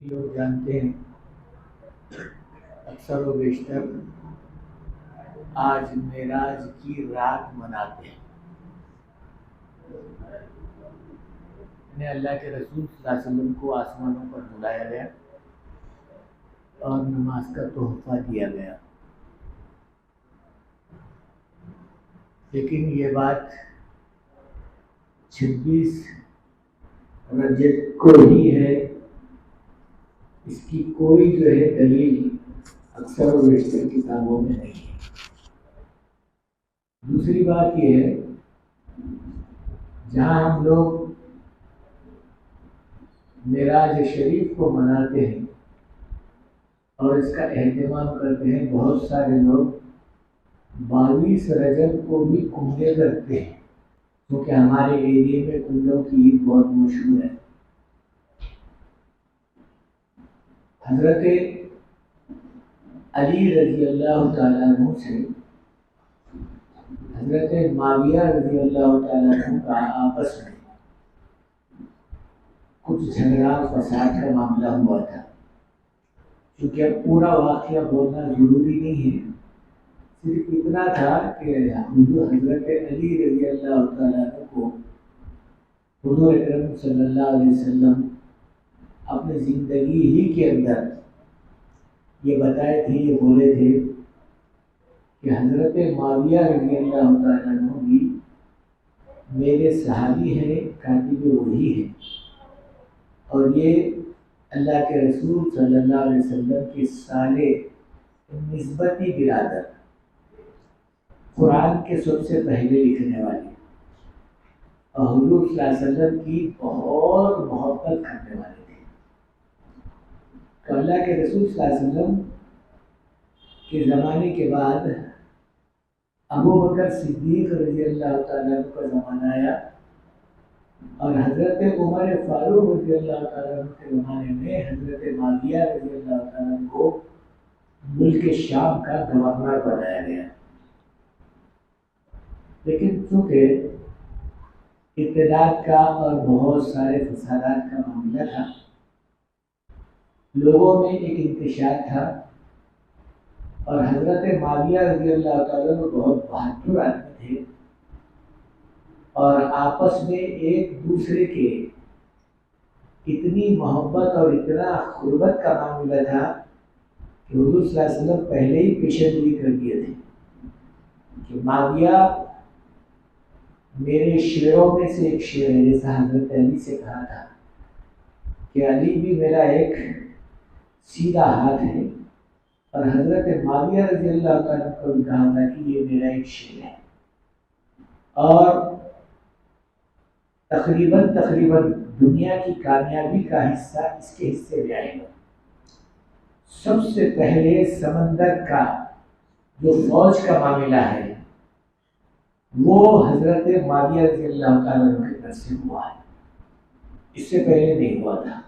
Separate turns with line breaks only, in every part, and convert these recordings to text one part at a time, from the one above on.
لوگ جانتے ہیں اکثر و بیشتر آج معراج کی رات مناتے ہیں. انہیں اللہ کے رسول صلی اللہ علیہ وسلم کو آسمانوں پر بلایا گیا اور نماز کا تحفہ دیا گیا. لیکن یہ بات 26 رجب کو ہی ہے، اس کی کوئی دلیل اکثر و بیشتر کتابوں میں نہیں ہے. دوسری بات یہ ہے، جہاں ہم لوگ معراج شریف کو مناتے ہیں اور اس کا اہتمام کرتے ہیں، بہت سارے لوگ 22 رجب کو بھی عمرے کرتے ہیں، کیونکہ ہمارے ایریے میں عمروں کی عید بہت مشہور ہے. حضرت علی رضی اللہ تعالیٰ عنہ سے حضرت معاویہ رضی اللہ تعالیٰ عنہ کا آپس میں کچھ جھگڑا فساد کا معاملہ ہوا تھا. کیونکہ اب پورا واقعہ بولنا ضروری نہیں ہے، صرف اتنا تھا کہ حضرت علی رضی اللہ تعالیٰ عنہ کو حضور اکرم صلی اللہ علیہ وسلم اپنی زندگی ہی کے اندر یہ بتائے تھے، یہ بولے تھے کہ حضرت معاویہ رضی اللہ تعالیٰ عنہ بھی میرے صحابی ہیں، کاتب وحی ہیں، اور یہ اللہ کے رسول صلی اللہ علیہ وسلم کے سالے نسبتی برادر، قرآن کے سب سے پہلے لکھنے والے اور حضور صلی اللہ علیہ وسلم کی بہت محبت کرنے والے تھے. تو اللہ کے رسول صلی اللہ علیہ وسلم کے زمانے کے بعد ابو بکر صدیق رضی اللہ تعالیٰ عنہ کا زمانہ آیا، اور حضرت عمر فاروق رضی اللہ تعالیٰ عنہ کے زمانے میں حضرت معاویہ رضی اللہ تعالیٰ عنہ کو ملک شام کا گورنر بنایا گیا. لیکن چونکہ ارتداد کا اور بہت سارے فسادات کا معاملہ تھا، لوگوں میں ایک انتشار تھا، اور حضرت معاویہ رضی اللہ تعالیٰ عنہ بہت بہادر آدمی تھے، اور آپس میں ایک دوسرے کے اتنی محبت اور اتنا قربت کا معاملہ تھا کہ حضور صلی اللہ علیہ وسلم پہلے ہی پیشن گوئی کر دیے تھے کہ معاویہ میرے شیروں میں سے ایک شیر ہے. جیسا حضرت علی سے کہا تھا کہ علی بھی میرا ایک سیدھا ہاتھ ہے، اور حضرت معاویہ رضی اللہ تعالیٰ کو بھی کہا تھا کہ یہ میرا ایک شیر ہے. اور تقریباً دنیا کی کامیابی کا حصہ اس کے حصے میں آئے گا. سب سے پہلے سمندر کا جو فوج کا معاملہ ہے وہ حضرت معاویہ رضی اللہ تعالیٰ عنہ کی طرف سے ہوا ہے، اس سے پہلے نہیں ہوا تھا.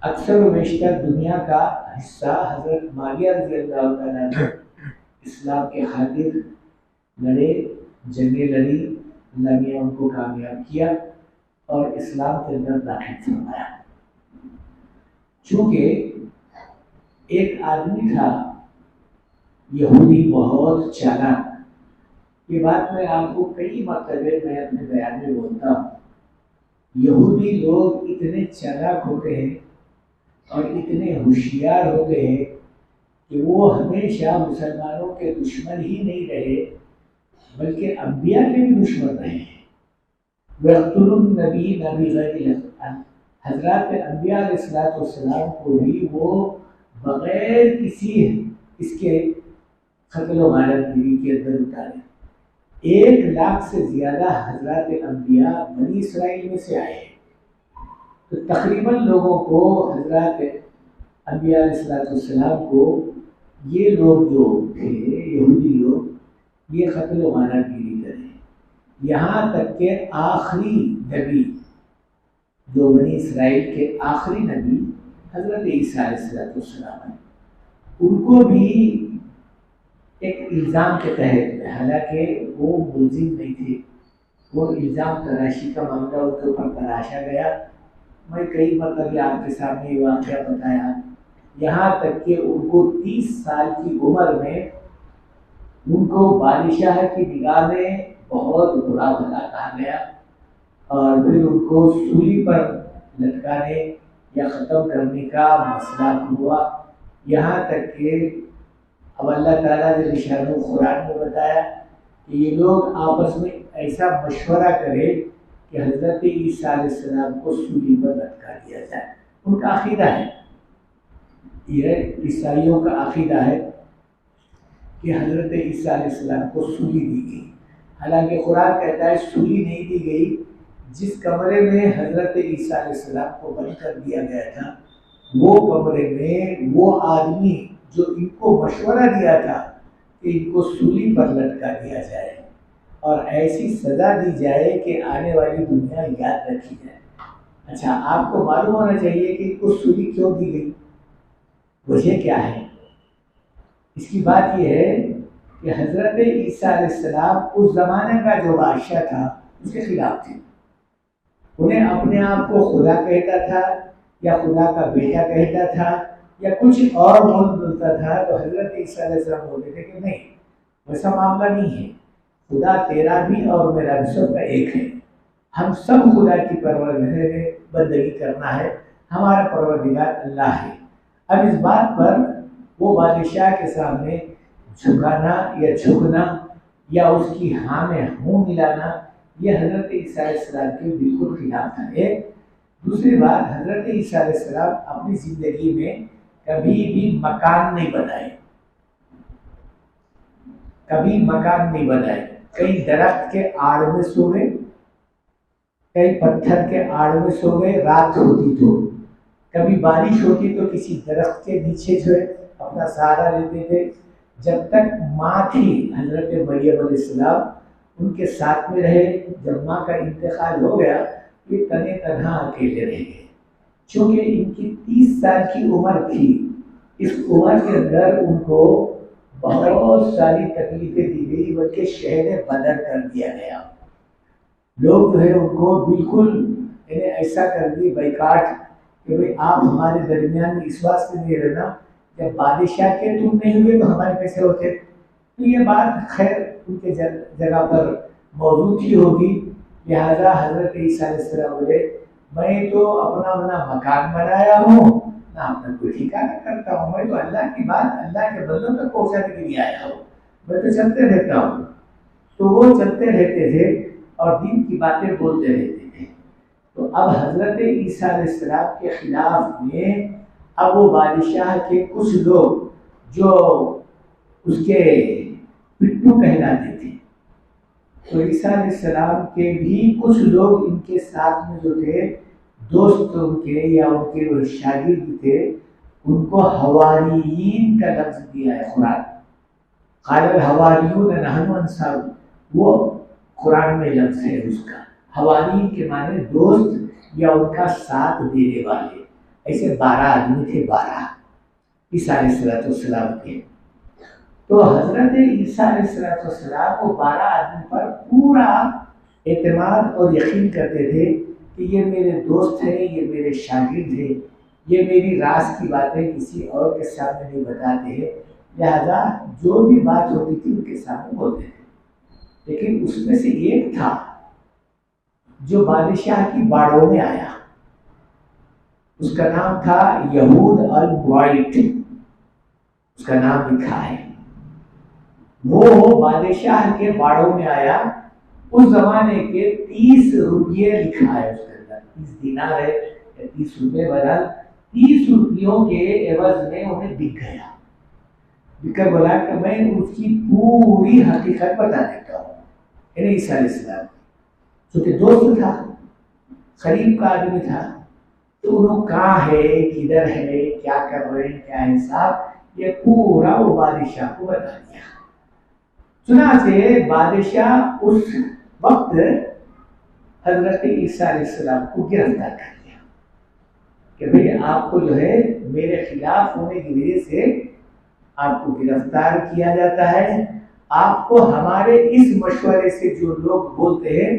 اکثر و بیشتر دنیا کا حصہ حضرت معاویہ رضی اللہ تعالیٰ عنہ اسلام کے خاطر لڑے، جنگیں لڑی، اللہ نے ان کو کامیاب کیا اور اسلام کے اندر داخل فرمایا. چونکہ ایک آدمی تھا یہودی، بہت چالاک. یہ بات میں آپ کو کئی مرتبہ میں اپنے بیان میں بولتا ہوں. یہودی لوگ اتنے چالاک ہوتے ہیں اور اتنے ہوشیار ہوتے ہیں کہ وہ ہمیشہ مسلمانوں کے دشمن ہی نہیں رہے بلکہ انبیاء کے بھی دشمن رہے ہیں. وَيَقْتُلُونَ النَّبِيِّينَ بِغَيْرِ الْحَقِّ، حضرات انبیاء علیہ السلام کو بھی وہ بغیر کسی اس کے قتل و غارت گری کے اندر اتارے. 1 لاکھ سے زیادہ حضرات انبیاء بنی اسرائیل میں سے آئے ہیں. تو تقریباً لوگوں کو حضرات انبیاء علیہ السلام کو یہ لوگ جو تھے یہودی لوگ یہ قتل و غارت گری کریں. یہاں تک کہ آخری نبی جو بنی اسرائیل کے آخری نبی حضرت عیسیٰ علیہ السلام ہیں، ان کو بھی ایک الزام کے تحت، حالانکہ وہ ملزم نہیں تھے، وہ الزام تراشی کا معاملہ ان کے اوپر تراشا گیا میں کئی مرتبہ آپ کے سامنے یہ واقعہ بتایا، یہاں تک کہ ان کو 30 سال کی عمر میں ان کو بادشاہ کی نگاہ میں بہت برا بھلا کہا گیا، اور پھر ان کو سولی پر لٹکانے یا ختم کرنے کا مسئلہ ہوا، یہاں تک کہ اب اللہ تعالیٰ نے نشان قرآن میں بتایا کہ یہ لوگ آپس میں ایسا مشورہ کرے کہ حضرت عیسیٰ علیہ السلام کو سولی پر لٹکا دیا جائے۔ ان کا عقیدہ ہے، یہ عیسائیوں کا عقیدہ ہے کہ حضرت عیسیٰ علیہ السلام کو سولی دی گئی، حالانکہ قرآن کہتا ہے سولی نہیں دی گئی، جس کمرے میں حضرت عیسیٰ علیہ السلام کو بند کر دیا گیا تھا وہ کمرے میں وہ آدمی جو ان کو مشورہ دیا تھا کہ ان کو سولی پر لٹکا دیا جائے اور ایسی سزا دی جائے کہ آنے والی دنیا یاد رکھی جائے۔ اچھا، آپ کو معلوم ہونا چاہیے کہ ان کو سولی کیوں دی گئی، وجہ کیا ہے؟ اس کی بات یہ ہے کہ حضرت عیسیٰ علیہ السلام اس زمانے کا جو بادشاہ تھا اس کے خلاف تھے، انہیں اپنے آپ کو خدا کہتا تھا یا خدا کا بیٹا کہتا تھا یا کچھ اور بولتا تھا، تو حضرت عیسیٰ علیہ السلام بولتے تھے کہ نہیں، ویسا معاملہ نہیں ہے، خدا تیرا بھی اور میرا بھی سب کا ایک ہے، ہم سب خدا کی پروردگار میں بندگی کرنا ہے، ہمارا پروردگار اللہ ہے۔ اب اس بات پر وہ بادشاہ کے سامنے جھکانا یا جھکنا یا اس کی ہاں میں ہوں ملانا یہ حضرت عیسیٰ علیہ السلام کے بالکل خلاف تھا۔ ایک دوسری بات، حضرت عیسیٰ علیہ السلام اپنی زندگی میں کبھی بھی مکان نہیں بنائے، کبھی مکان نہیں بنائے، کئی درخت کے آڑ میں سو گئے، کئی پتھر کے آڑ میں سو گئے، رات ہوتی تو کبھی بارش ہوتی تو کسی درخت کے نیچے جو ہے اپنا سہارا لیتے تھے، جب تک ماں تھی حضرت مریم علیہ السلام ان کے ساتھ میں رہے، جب ماں کا انتقال ہو گیا یہ تنے تنہا اکیلے رہ گئے، چونکہ ان کی 30 سال کی عمر تھی، اس عمر کے اندر ان کو بہت ساری تکلیفیں دی گئی، بلکہ شہر بدر کر دیا گیا، لوگ جو ہے ان کو بالکل انہیں ایسا کر دی بیکاٹ کہ بھئی آپ ہمارے درمیان میں اس واسطے نہیں رہنا، جب بادشاہ کے تم نہیں ہوئے تو ہمارے کیسے ہوتے؟ تو یہ بات خیر ان کے جگہ پر موجود ہی ہوگی، لہذا حضرت عیسیٰ علیہ السلام بولے میں تو اپنا مکان بنایا ہوں، نہ اپنا کوئی ٹھکانہ کرتا ہوں، میں تو اللہ کی بات اللہ کے بندوں تک پہنچانے کے لیے آیا ہوں، میں تو چلتے رہتا ہوں۔ تو وہ چلتے رہتے تھے اور دین کی باتیں بولتے رہتے تھے۔ تو اب حضرت عیسیٰ علیہ السلام کے خلاف میں اب وہ بادشاہ کے کچھ لوگ جو اس کے پٹھو کہلاتے تھے، تو عیسیٰ علیہ السلام کے بھی کچھ لوگ ان کے ساتھ میں جو تھے، دوست ان کے یا ان کے وہ شاگرد تھے، ان کو حواریین کا لفظ دیا ہے قرآن، قال الحواریون نحن انصار، وہ قرآن میں لفظ ہے اس کا، حواریین کے معنی دوست یا ان کا ساتھ دینے والے، ایسے 12 آدمی تھے، 12 عیسیٰ علیہ السلام کے۔ تو حضرت عیسیٰ علیہ السلام وہ 12 آدمی پر پورا اعتماد اور یقین کرتے تھے کہ یہ میرے دوست ہیں، یہ میرے شاگرد ہیں، یہ میری راز کی باتیں کسی اور کے سامنے نہیں بتاتے ہیں، لہذا جو بھی بات ہوتی تھی ان کے سامنے بولتے تھے۔ لیکن اس میں سے ایک تھا جو بادشاہ کی باڑوں میں آیا، اس کا نام تھا یہود البرائٹ، اس کا نام لکھا ہے، وہ بادشاہ کے باڑوں میں آیا، اس زمانے کے 30 روپیے لکھا ہے اس کے اندر، 30 دینار ہے یا 30 روپے بدل، 30 روپیوں کے عوض میں انہیں بک گیا، بک کر بولا کہ میں اس کی پوری حقیقت بتا دیتا ہوں، یعنی عیسیٰ علیہ السلام چونکہ دوست تھا، قریب کا آدمی تھا، تو انہوں کہاں ہے، کدھر ہے، کیا کر رہے ہیں، کیا حساب، یہ پورا وہ بادشاہ کو بتا دیا۔ چنانچہ بادشاہ اس وقت حضرت عیسیٰ علیہ السلام کو گرفتار کر لیا کہ بھئی آپ کو جو ہے میرے خلاف ہونے کی وجہ سے آپ کو گرفتار کیا جاتا ہے، آپ کو ہمارے اس مشورے سے جو لوگ بولتے ہیں